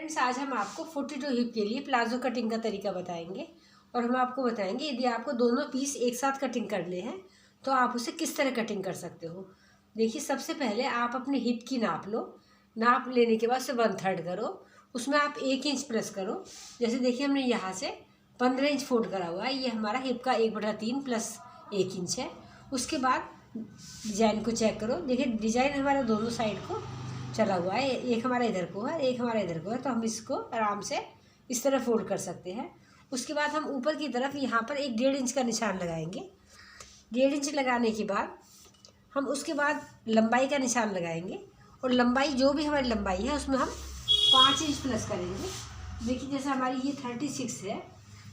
Friends, आज हम आपको 42 हिप के लिए प्लाजो कटिंग का तरीका बताएंगे और हम आपको बताएंगे यदि आपको दोनों पीस एक साथ कटिंग करने हैं तो आप उसे किस तरह कटिंग कर सकते हो। देखिए, सबसे पहले आप अपने हिप की नाप लो। नाप लेने के बाद उसे 1/3 करो, उसमें आप 1 इंच प्लस करो। जैसे देखिए, हमने यहाँ से 15 इंच फोल्ड करा हुआ है। ये हमारा हिप का 1/3 प्लस 1 इंच है। उसके बाद डिजाइन को चेक करो। देखिए, डिजाइन हमारा दोनों साइड को चला हुआ है, एक हमारा इधर को है, एक हमारा इधर को है, तो हम इसको आराम से इस तरह फोल्ड कर सकते हैं। उसके बाद हम ऊपर की तरफ यहाँ पर एक 1.5 इंच का निशान लगाएंगे। 1.5 इंच लगाने के बाद हम उसके बाद लंबाई का निशान लगाएंगे और लंबाई जो भी हमारी लंबाई है उसमें हम 5 इंच प्लस करेंगे। देखिए, जैसे हमारी ये 36 है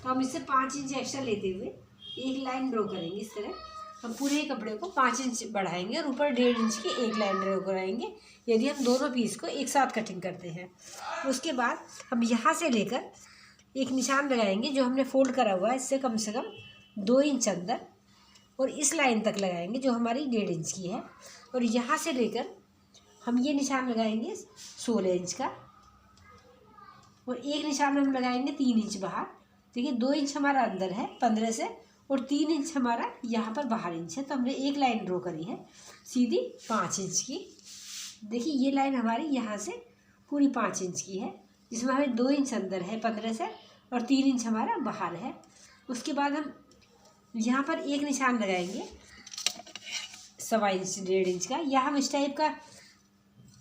तो हम इससे 5 इंच एक्स्ट्रा लेते हुए एक लाइन ड्रॉ करेंगे। इस तरह हम पूरे कपड़े को 5 इंच बढ़ाएंगे और ऊपर 1.5 इंच की एक लाइन ड्रॉ कराएंगे यदि हम दोनों पीस को एक साथ कटिंग करते हैं। उसके बाद हम यहाँ से लेकर एक निशान लगाएंगे जो हमने फोल्ड करा हुआ है, इससे कम से कम 2 इंच अंदर, और इस लाइन तक लगाएंगे जो हमारी 1.5 इंच की है। और यहाँ से लेकर हम ये निशान लगाएंगे 16 इंच का, और एक निशान हम लगाएंगे 3 इंच बाहर। देखिए, 2 इंच हमारा अंदर है 15 से, और 3 इंच हमारा यहाँ पर बाहर इंच है, तो हमने एक लाइन ड्रॉ करी है सीधी 5 इंच की। देखिए, ये लाइन हमारी यहाँ से पूरी 5 इंच की है, जिसमें हमें 2 इंच अंदर है 15 से, और 3 इंच हमारा बाहर है। उसके बाद हम यहाँ पर एक निशान लगाएंगे 1.25 इंच 1.5 इंच का, या हम इस टाइप का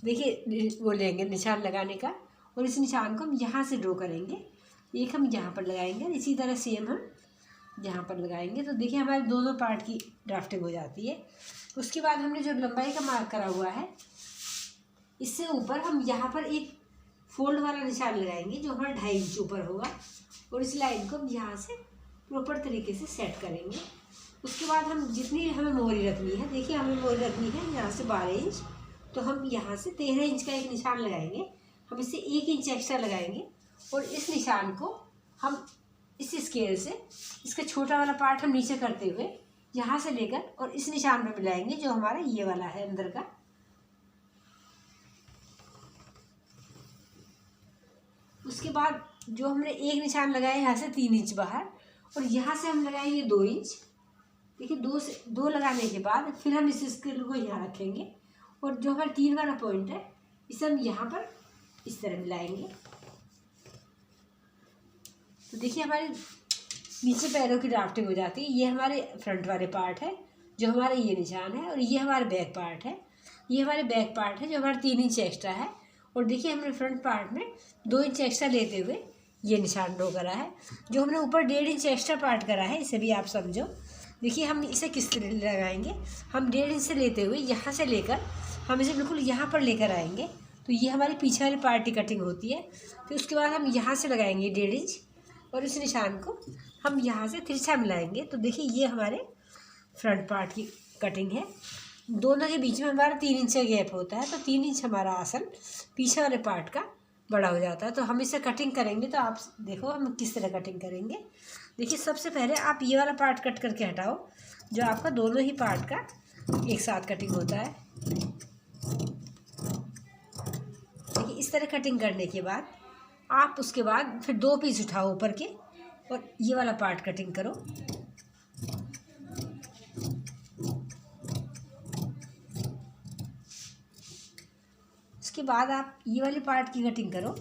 देखिए वो लेंगे निशान लगाने का, और इस निशान को हम यहाँ से ड्रॉ करेंगे। एक हम यहाँ पर लगाएंगे, इसी तरह सेम हम यहाँ पर लगाएंगे। तो देखिए, हमारे दोनों पार्ट की ड्राफ्टिंग हो जाती है। उसके बाद हमने जो लंबाई का मार्क करा हुआ है, इससे ऊपर हम यहाँ पर एक फोल्ड वाला निशान लगाएंगे जो हमारा 2.5 इंच ऊपर होगा, और इस लाइन को हम यहाँ से प्रॉपर तरीके से सेट करेंगे। उसके बाद हम जितनी हमें मोहरी रखनी है, देखिए हमें मोहरी रखनी है यहाँ से 12 इंच, तो हम यहाँ से 13 इंच का एक निशान लगाएंगे। हम इससे 1 इंच एक्स्ट्रा लगाएंगे, और इस निशान को हम इस स्केल से इसका छोटा वाला पार्ट हम नीचे करते हुए यहाँ से लेकर और इस निशान में मिलाएंगे जो हमारा ये वाला है अंदर का। उसके बाद जो हमने एक निशान लगाया यहाँ से 3 इंच बाहर, और यहाँ से हम लगाएंगे 2 इंच। देखिए, 2 लगाने के बाद फिर हम इस स्केल को यहाँ रखेंगे, और जो हमारा 3 वाला पॉइंट है इसे हम यहाँ पर इस तरह मिलाएंगे। तो देखिए, हमारे नीचे पैरों की ड्राफ्टिंग हो जाती है। ये हमारे फ्रंट वाले पार्ट है जो हमारा ये निशान है, और ये हमारा बैक पार्ट है। ये हमारे बैक पार्ट है जो हमारा 3 इंच एक्स्ट्रा है, और देखिए हमने फ्रंट पार्ट में 2 इंच एक्स्ट्रा लेते हुए ये निशान ड्रॉ करा है। जो हमने ऊपर 1.5 इंच एक्स्ट्रा पार्ट करा है, इसे भी आप समझो। देखिए, हम इसे किस तरह लगाएंगे, हम 1.5 इंच से लेते हुए यहाँ से लेकर हम इसे बिल्कुल यहाँ पर लेकर आएंगे, तो ये हमारी पीछे वाली पार्ट की कटिंग होती है। फिर उसके बाद हम यहाँ से लगाएंगे 1.5 इंच, और इस निशान को हम यहाँ से तिरछा मिलाएंगे। तो देखिए, ये हमारे फ्रंट पार्ट की कटिंग है। दोनों के बीच में हमारा 3 इंच का गैप होता है, तो 3 इंच हमारा आसन पीछे वाले पार्ट का बड़ा हो जाता है। तो हम इसे कटिंग करेंगे, तो आप देखो हम किस तरह कटिंग करेंगे। देखिए, सबसे पहले आप ये वाला पार्ट कट करके हटाओ जो आपका दोनों ही पार्ट का एक साथ कटिंग होता है। देखिए, इस तरह कटिंग करने के बाद आप उसके बाद फिर 2 पीस उठाओ ऊपर के, और ये वाला पार्ट कटिंग करो। उसके बाद आप ये वाली पार्ट की कटिंग करो।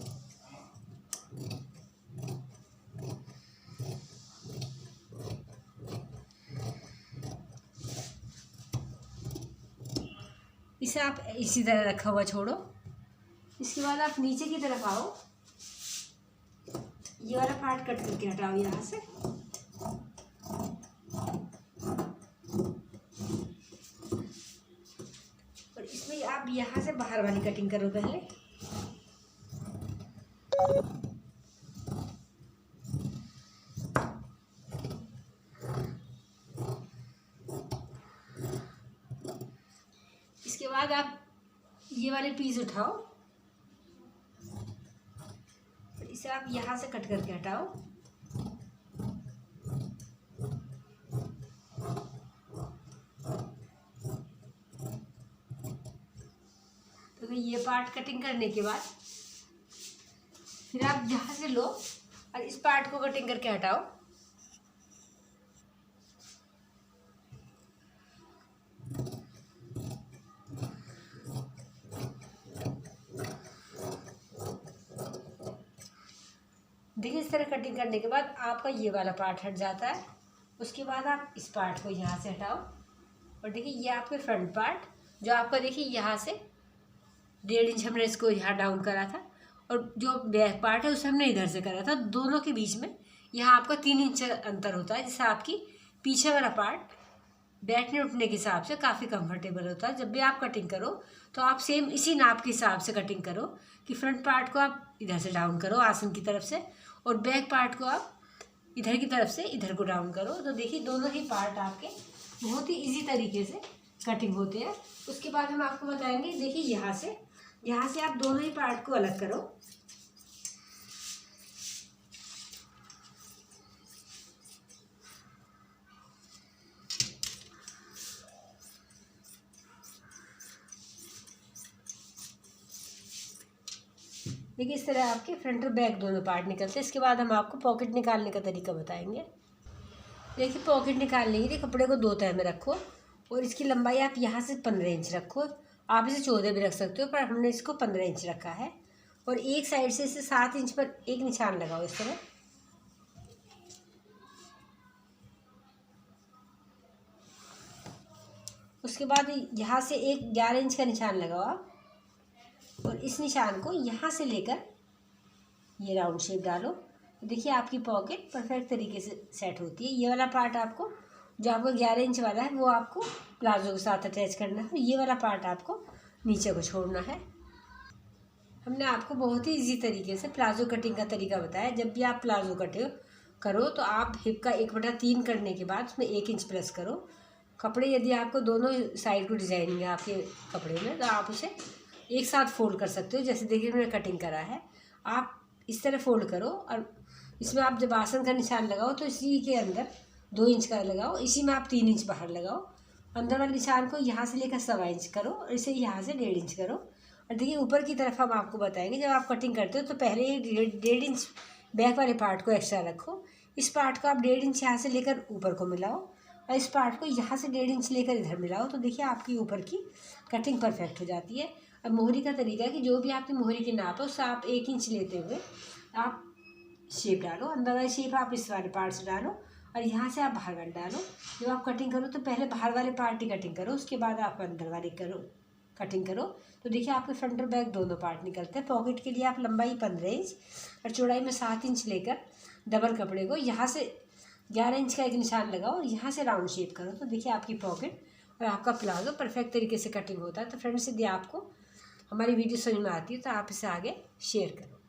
इसे आप इसी तरह रखा हुआ छोड़ो। इसके बाद आप नीचे की तरफ आओ, ये वाला पार्ट कट करके हटाओ यहाँ से, और इसमें आप यहाँ से बाहर वाली कटिंग करो पहले। इसके बाद आप ये वाले पीस उठाओ, इसे आप यहाँ से कट करके हटाओ। तो ये पार्ट कटिंग करने के बाद फिर आप यहाँ से लो और इस पार्ट को कटिंग करके हटाओ। देखिए इस तरह कटिंग करने के बाद आपका ये वाला पार्ट हट जाता है। उसके बाद आप इस पार्ट को यहाँ से हटाओ और देखिए ये आपके फ्रंट पार्ट जो आपका देखिए यहाँ से 1.5 इंच हमने इसको यहाँ डाउन करा था और जो बैक पार्ट है उसे हमने इधर से करा था। दोनों के बीच में यहाँ आपका 3 इंच अंतर होता है, जिससे आपकी पीछे वाला पार्ट बैठने उठने के हिसाब से काफ़ी कंफर्टेबल होता है। जब भी आप कटिंग करो तो आप सेम इसी नाप के हिसाब से कटिंग करो कि फ्रंट पार्ट को आप इधर से डाउन करो आसन की तरफ से और बैक पार्ट को आप इधर की तरफ से इधर को डाउन करो। तो देखिए दोनों ही पार्ट आपके बहुत ही इजी तरीके से कटिंग होते हैं। उसके बाद हम आपको बताएंगे, देखिए यहाँ से आप दोनों ही पार्ट को अलग करो। देखिए इस तरह आपके फ्रंट और बैक दोनों पार्ट निकलते हैं। इसके बाद हम आपको पॉकेट निकालने का तरीका बताएंगे। देखिए पॉकेट निकालने के लिए कपड़े को 2 तह में रखो और इसकी लंबाई आप यहाँ से 15 इंच रखो। आप इसे 14 भी रख सकते हो, पर हमने इसको 15 इंच रखा है। और एक साइड से इसे 7 इंच पर एक निशान लगाओ इस तरह। उसके बाद यहाँ से एक 11 इंच का निशान लगाओ आप और इस निशान को यहाँ से लेकर ये राउंड शेप डालो। देखिए आपकी पॉकेट परफेक्ट तरीके से सेट होती है। ये वाला पार्ट आपको जो आपका 11 इंच वाला है वो आपको प्लाजो के साथ अटैच करना है। ये वाला पार्ट आपको नीचे को छोड़ना है। हमने आपको बहुत ही इजी तरीके से प्लाजो कटिंग का तरीका बताया। जब भी आप प्लाजो करो तो आप हिप का 1/3 करने के बाद उसमें 1 इंच प्लस करो। कपड़े यदि आपको दोनों साइड को डिजाइनिंग है आपके कपड़े में तो आप उसे एक साथ फोल्ड कर सकते हो। जैसे देखिए मैंने कटिंग करा है, आप इस तरह फोल्ड करो और इसमें आप जब आसन का निशान लगाओ तो इसी के अंदर 2 इंच का लगाओ, इसी में आप 3 इंच बाहर लगाओ। अंदर वाले निशान को यहाँ से लेकर 1.25 इंच करो और इसे यहाँ से 1.5 इंच करो। और देखिए ऊपर की तरफ हम आपको बताएंगे, जब आप कटिंग करते हो तो पहले ही 1.5 इंच बैक वाले पार्ट को एक्स्ट्रा रखो। इस पार्ट को आप 1.5 इंच यहाँ से लेकर ऊपर को मिलाओ और इस पार्ट को यहाँ से 1.5 इंच लेकर इधर मिलाओ। तो देखिए आपकी ऊपर की कटिंग परफेक्ट हो जाती है। अब मोहरी का तरीका है कि जो भी आपकी मोहरी की नाप है उससे आप 1 इंच लेते हुए आप शेप डालो। अंदर वाली शेप आप इस वाले पार्ट से डालो और यहाँ से आप बाहर वाले डालो। जब आप कटिंग करो तो पहले बाहर वाले पार्ट की कटिंग करो, उसके बाद आप अंदर वाली कटिंग करो। तो देखिए आपके फ्रंट और बैक दोनों पार्ट निकलते हैं। पॉकेट के लिए आप लंबाई 15 इंच और चौड़ाई में 7 इंच लेकर डबल कपड़े को यहाँ से 11 इंच का एक निशान लगाओ और यहाँ से राउंड शेप करो। तो देखिए आपकी पॉकेट और आपका प्लाजो परफेक्ट तरीके से कटिंग होता है। तो फ्रेंड्स यदि आपको हमारी वीडियो समझ में आती है तो आप इसे आगे शेयर करो।